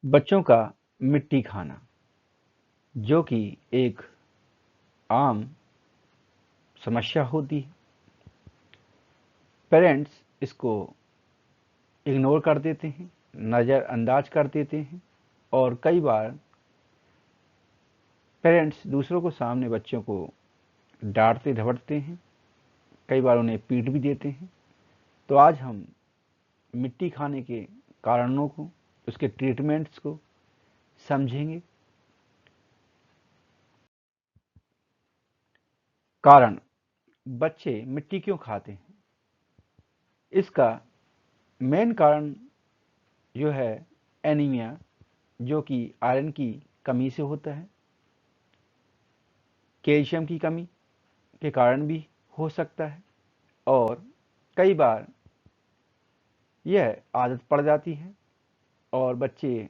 बच्चों का मिट्टी खाना, जो कि एक आम समस्या होती है। पेरेंट्स इसको इग्नोर कर देते हैं, नज़रअंदाज कर देते हैं और कई बार पेरेंट्स दूसरों को सामने बच्चों को डांटते धपटते हैं, कई बार उन्हें पीट भी देते हैं। तो आज हम मिट्टी खाने के कारणों को, उसके ट्रीटमेंट्स को समझेंगे। कारण, बच्चे मिट्टी क्यों खाते हैं? इसका मेन कारण जो है एनीमिया, जो कि आयरन की कमी से होता है। कैल्शियम की कमी के कारण भी हो सकता है और कई बार यह आदत पड़ जाती है और बच्चे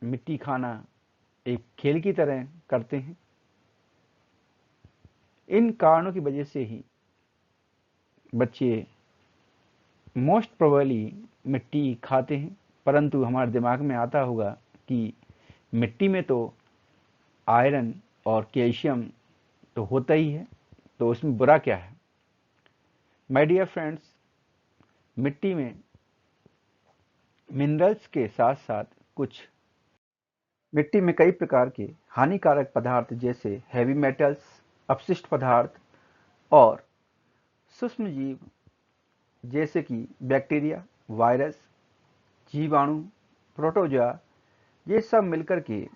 मिट्टी खाना एक खेल की तरह करते हैं। इन कारणों की वजह से ही बच्चे मोस्ट प्रोबेबली मिट्टी खाते हैं, परंतु हमारे दिमाग में आता होगा कि मिट्टी में तो आयरन और कैल्शियम तो होता ही है, तो उसमें बुरा क्या है? माय डियर फ्रेंड्स, मिट्टी में मिनरल्स के साथ साथ मिट्टी में कई प्रकार के हानिकारक पदार्थ जैसे हैवी मेटल्स, अपशिष्ट पदार्थ और सूक्ष्म जीव जैसे कि बैक्टीरिया, वायरस, जीवाणु, प्रोटोजोआ, ये सब मिलकर के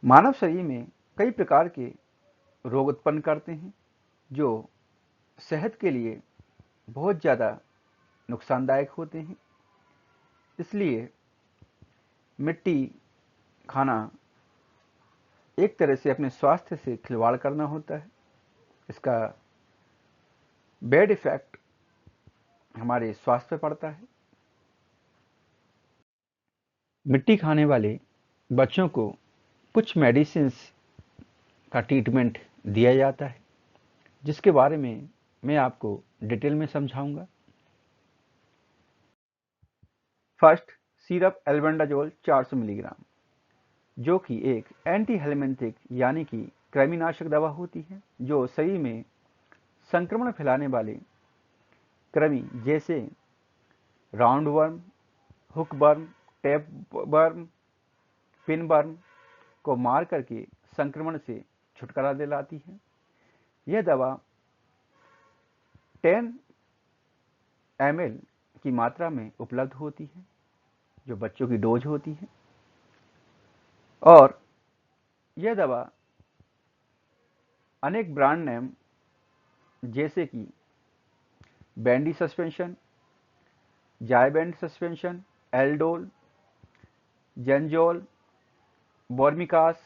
मानव शरीर में कई प्रकार के रोग उत्पन्न करते हैं, जो सेहत के लिए बहुत ज़्यादा नुकसानदायक होते हैं। इसलिए मिट्टी खाना एक तरह से अपने स्वास्थ्य से खिलवाड़ करना होता है। इसका बैड इफेक्ट हमारे स्वास्थ्य पर पड़ता है। मिट्टी खाने वाले बच्चों को कुछ मेडिसिन्स का ट्रीटमेंट दिया जाता है, जिसके बारे में मैं आपको डिटेल में समझाऊंगा। फर्स्ट, सिरप एल्बेंडाजोल 400 मिलीग्राम, जो कि एक एंटी हेलमिंथिक यानी कि कृमिनाशक दवा होती है, जो शरीर में संक्रमण फैलाने वाले कृमि जैसे round worm, hook worm, tap worm, pin worm को मार करके संक्रमण से छुटकारा दिलाती है। यह दवा 10 ml की मात्रा में उपलब्ध होती है, जो बच्चों की डोज होती है। और यह दवा अनेक ब्रांड नेम जैसे कि बैंडी सस्पेंशन, जायबैंड सस्पेंशन, एल्डोल, जेंजोल, बोर्मिकास,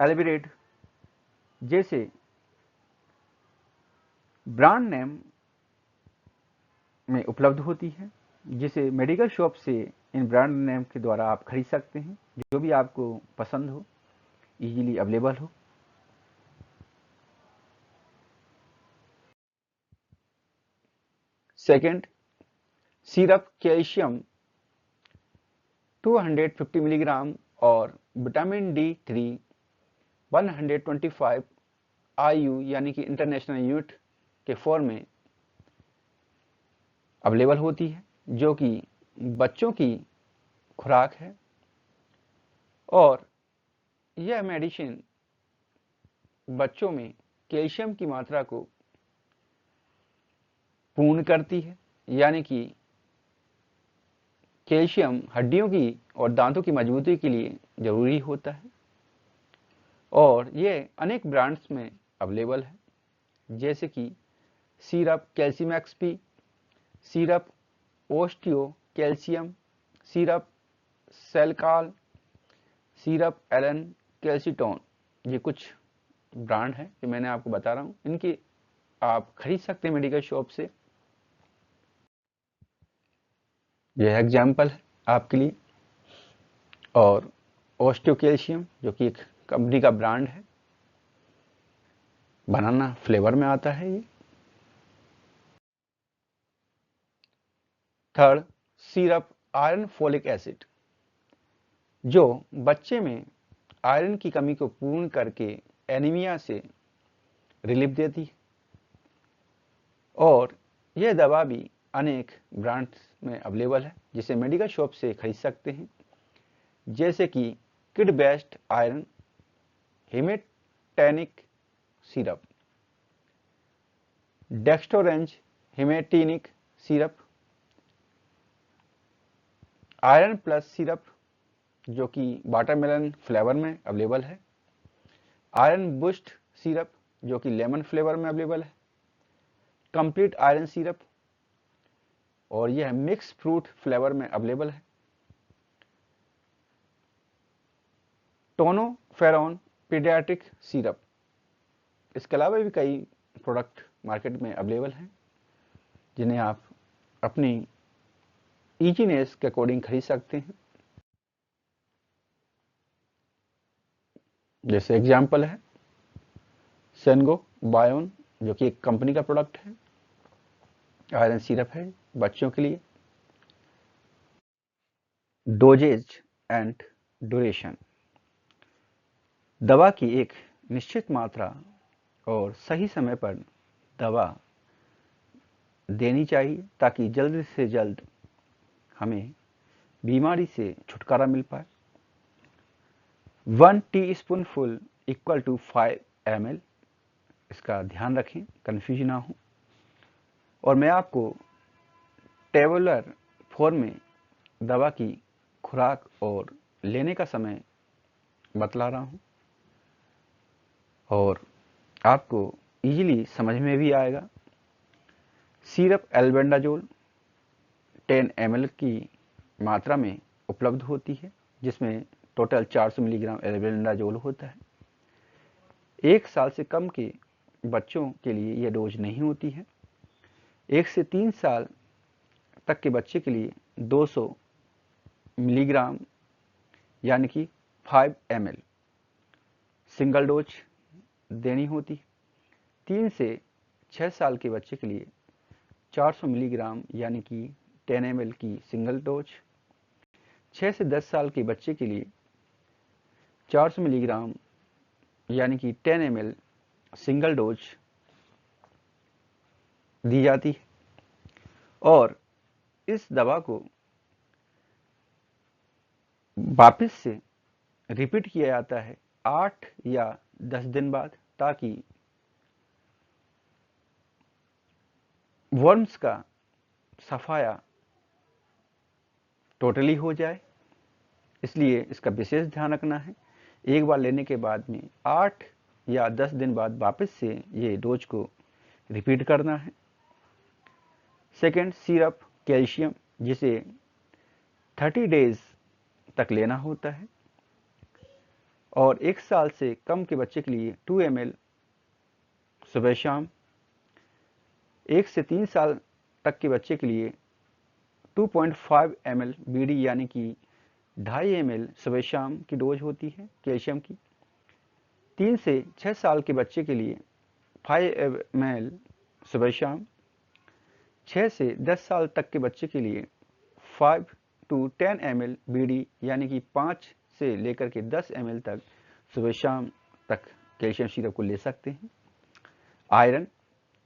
एल्बिरेट जैसे ब्रांड नेम में उपलब्ध होती है, जिसे मेडिकल शॉप से इन ब्रांड नेम के द्वारा आप खरीद सकते हैं, जो भी आपको पसंद हो, इजीली अवेलेबल हो। सेकेंड, सिरप कैल्शियम 250 मिलीग्राम और विटामिन D3 125 IU यानी कि इंटरनेशनल यूनिट के फॉर्म में अवेलेबल होती है, जो कि बच्चों की खुराक है। और यह मेडिसिन बच्चों में कैल्शियम की मात्रा को पूर्ण करती है, यानी कि कैल्शियम हड्डियों की और दांतों की मजबूती के लिए जरूरी होता है। और यह अनेक ब्रांड्स में अवेलेबल है, जैसे कि syrup calcium XP, syrup osteo calcium, syrup Celcal, syrup एलन कैल्सीटोन। ये कुछ ब्रांड है जो मैंने आपको बता रहा हूँ, इनकी आप खरीद सकते हैं मेडिकल शॉप से। यह एग्जाम्पल है आपके लिए। और ओस्टियो कैल्शियम, जो कि एक कंपनी का ब्रांड है, बनाना फ्लेवर में आता है ये। Third, syrup iron folic acid, जो बच्चे में आयरन की कमी को पूर्ण करके एनीमिया से रिलीफ देती है। और यह दवा भी अनेक ब्रांड्स में अवेलेबल है, जिसे मेडिकल शॉप से खरीद सकते हैं, जैसे कि kid best iron haematinic syrup, dexorange haematinic syrup, iron plus syrup जो कि वाटरमेलन फ्लेवर में अवेलेबल है, आयरन बूस्ट सिरप जो कि लेमन फ्लेवर में अवेलेबल है, कंप्लीट आयरन सिरप और यह मिक्स फ्रूट फ्लेवर में अवेलेबल है, टोनोफेरॉन पीडियाट्रिक सिरप। इसके अलावा भी कई प्रोडक्ट मार्केट में अवेलेबल हैं, जिन्हें आप अपनी ईजीनेस के अकॉर्डिंग खरीद सकते हैं। जैसे एग्जाम्पल है सेनगो बायोन, जो कि एक कंपनी का प्रोडक्ट है, आयरन सिरप है बच्चों के लिए। डोजेज एंड ड्यूरेशन, दवा की एक निश्चित मात्रा और सही समय पर दवा देनी चाहिए, ताकि जल्द से जल्द हमें बीमारी से छुटकारा मिल पाए। 1 टीस्पूनफुल इक्वल टू 5 ml, इसका ध्यान रखें, कंफ्यूज ना हो। और मैं आपको टेबुलर फॉर्म में दवा की खुराक और लेने का समय बतला रहा हूं, और आपको इजीली समझ में भी आएगा। सिरप एल्बेंडाजोल 10 ml की मात्रा में उपलब्ध होती है, जिसमें टोटल 400 मिलीग्राम एल्बेंडाजोल होता है। 1 साल से कम के बच्चों के लिए यह डोज नहीं होती है। 1 से 3 साल तक के बच्चे के लिए 200 मिलीग्राम यानी कि 5 ml सिंगल डोज देनी होती है। 3 से 6 साल के बच्चे के लिए 400 मिलीग्राम यानी कि 10 ml की सिंगल डोज। 6 से 10 साल के बच्चे के लिए 400 मिलीग्राम यानी कि 10 ml सिंगल डोज दी जाती है। और इस दवा को वापस से रिपीट किया जाता है 8 या 10 दिन बाद, ताकि वर्म्स का सफाया टोटली हो जाए। इसलिए इसका विशेष ध्यान रखना है। एक बार लेने के बाद में 8 या 10 दिन बाद वापस से ये डोज को रिपीट करना है। सेकेंड, सिरप कैल्शियम, जिसे 30 डेज तक लेना होता है। और 1 साल से कम के बच्चे के लिए 2 ml सुबह शाम। 1 से 3 साल तक के बच्चे के लिए 2.5 ml बीडी यानी कि 2.5 ml सुबह शाम की डोज होती है कैल्शियम की। 3 से 6 साल के बच्चे के लिए 5 ml सुबह शाम। 6 से 10 साल तक के बच्चे के लिए 5 to 10 ml बीडी यानी कि 5 से लेकर के 10 ml तक सुबह शाम तक कैल्शियम सिरप को ले सकते हैं। आयरन,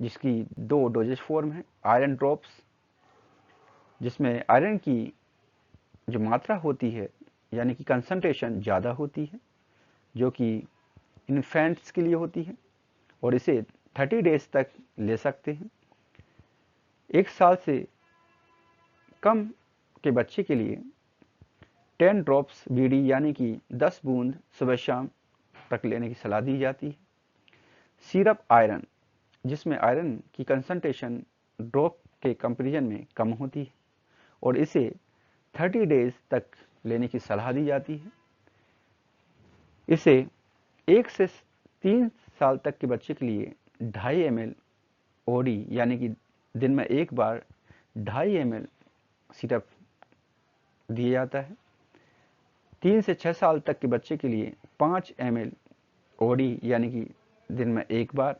जिसकी 2 डोजेज फॉर्म है, आयरन ड्रॉप्स, जिसमें आयरन की जो मात्रा होती है यानी कि कंसंट्रेशन ज़्यादा होती है, जो कि इन्फेंट्स के लिए होती है, और इसे 30 डेज तक ले सकते हैं। 1 साल से कम के बच्चे के लिए 10 ड्रॉप्स बीडी यानी कि 10 बूंद सुबह शाम तक लेने की सलाह दी जाती है। सिरप आयरन, जिसमें आयरन की कंसंट्रेशन ड्रॉप के कंपैरिजन में कम होती है, और इसे 30 डेज तक लेने की सलाह दी जाती है। इसे 1 से 3 साल तक के बच्चे के लिए 2.5 ml ओडी यानी कि दिन में एक बार 2.5 ml सिरप दिया जाता है। 3 से 6 साल तक के बच्चे के लिए 5 ml ओडी यानी कि दिन में एक बार।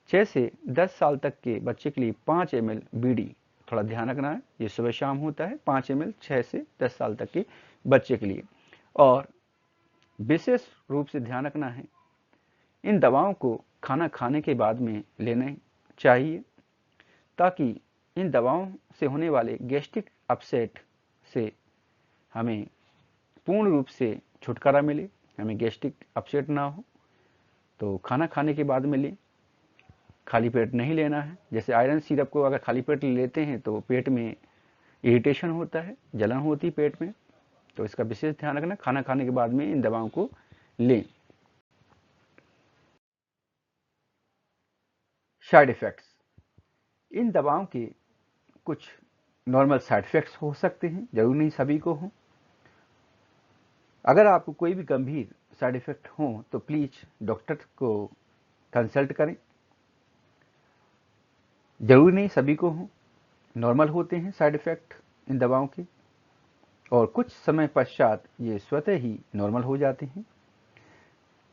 6 से 10 साल तक के बच्चे के लिए 5 ml बीडी थोड़ा ध्यान रखना है। ये सुबह शाम होता है, 5 ml 6 से 10 साल तक के बच्चे के लिए। और विशेष रूप से ध्यान रखना है, इन दवाओं को खाना खाने के बाद में लेना चाहिए, ताकि इन दवाओं से होने वाले गैस्ट्रिक अपसेट से हमें पूर्ण रूप से छुटकारा मिले, हमें गैस्ट्रिक अपसेट ना हो। तो खाना खाने के बाद में लें, खाली पेट नहीं लेना है। जैसे आयरन सिरप को अगर खाली पेट लेते हैं तो पेट में इरिटेशन होता है, जलन होती है पेट में, तो इसका विशेष ध्यान रखना। खाना खाने के बाद में इन दवाओं को लें। साइड इफेक्ट्स, इन दवाओं के कुछ नॉर्मल साइड इफेक्ट्स हो सकते हैं, जरूर नहीं सभी को हो। अगर आपको कोई भी गंभीर साइड इफेक्ट हो तो प्लीज डॉक्टर को कंसल्ट करें। जरूरी नहीं सभी को हो, नॉर्मल होते हैं साइड इफेक्ट इन दवाओं के, और कुछ समय पश्चात ये स्वतः ही नॉर्मल हो जाते हैं।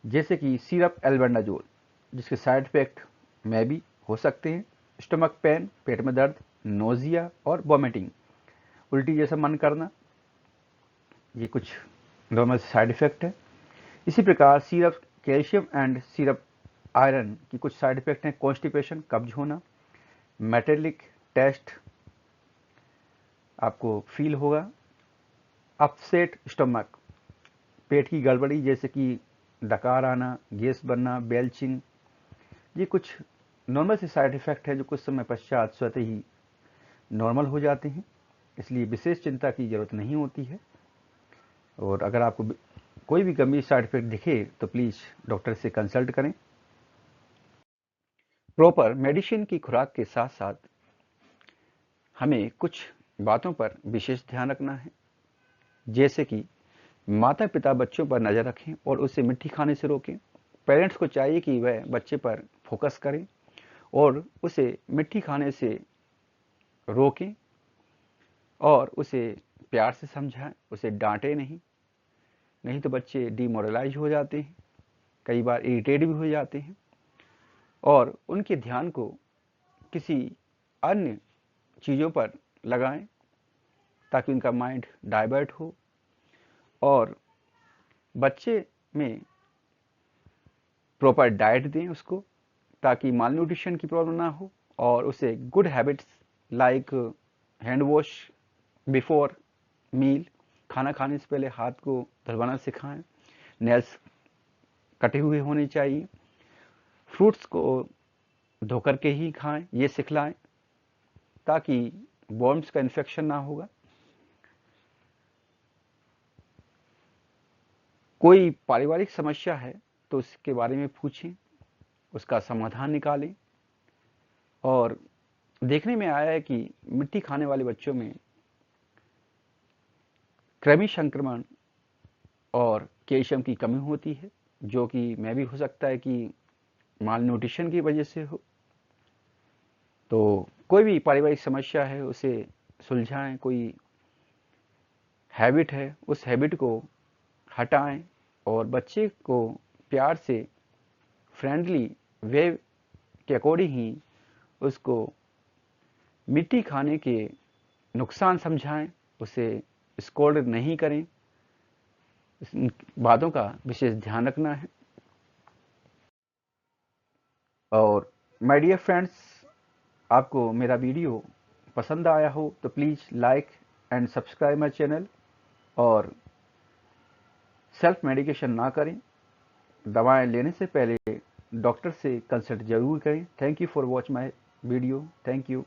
जैसे कि सिरप एल्बेंडाजोल, जिसके साइड इफेक्ट में भी हो सकते हैं स्टमक पेन, पेट में दर्द, नोजिया और वॉमिटिंग, उल्टी जैसा मन करना, ये कुछ नॉर्मल साइड इफेक्ट है। इसी प्रकार syrup calcium and syrup iron की कुछ साइड इफेक्ट हैं, कॉन्स्टिपेशन, कब्ज होना, मेटेलिक टेस्ट आपको फील होगा, अपसेट स्टमक, पेट की गड़बड़ी जैसे कि डकार आना, गैस बनना, बेल्चिंग, ये कुछ नॉर्मल से साइड इफेक्ट है जो कुछ समय पश्चात स्वतः ही नॉर्मल हो जाते हैं, इसलिए विशेष चिंता की जरूरत नहीं होती है। और अगर आपको कोई भी गंभीर साइड इफेक्ट दिखे तो प्लीज डॉक्टर से कंसल्ट करें। प्रॉपर मेडिसिन की खुराक के साथ साथ हमें कुछ बातों पर विशेष ध्यान रखना है, जैसे कि माता पिता बच्चों पर नजर रखें और उसे मिट्टी खाने से रोकें। पेरेंट्स को चाहिए कि वह बच्चे पर फोकस करें और उसे मिट्टी खाने से रोकें और उसे प्यार से समझाएं, उसे डांटे नहीं, नहीं तो बच्चे डिमोरलाइज हो जाते हैं, कई बार इरिटेट भी हो जाते हैं, और उनके ध्यान को किसी अन्य चीज़ों पर लगाएं ताकि उनका माइंड डाइवर्ट हो, और बच्चे में प्रॉपर डाइट दें उसको, ताकि माल न्यूट्रिशन की प्रॉब्लम ना हो, और उसे good habits like hand wash before meal, खाना खाने से पहले हाथ को धुलवाना सिखाएं, नेल्स कटे हुए होने चाहिए, फ्रूट्स को धो करके ही खाएं, ये सिखलाएं ताकि वर्म्स का इन्फेक्शन ना होगा। कोई पारिवारिक समस्या है तो उसके बारे में पूछें, उसका समाधान निकालें। और देखने में आया है कि मिट्टी खाने वाले बच्चों में कृमि संक्रमण और कैल्शियम की कमी होती है, जो कि मैं भी हो सकता है कि माल न्यूट्रिशन की वजह से हो। तो कोई भी पारिवारिक समस्या है उसे सुलझाएं, कोई हैबिट है उस हैबिट को हटाएं और बच्चे को प्यार से फ्रेंडली वे के अकॉर्डिंग ही उसको मिट्टी खाने के नुकसान समझाएं, उसे स्कोल्ड नहीं करें। इन बातों का विशेष ध्यान रखना है। और माय डियर फ्रेंड्स, आपको मेरा वीडियो पसंद आया हो तो please like and subscribe my channel, और सेल्फ मेडिकेशन ना करें, दवाएं लेने से पहले डॉक्टर से कंसल्ट जरूर करें। Thank you for watch my video. Thank you.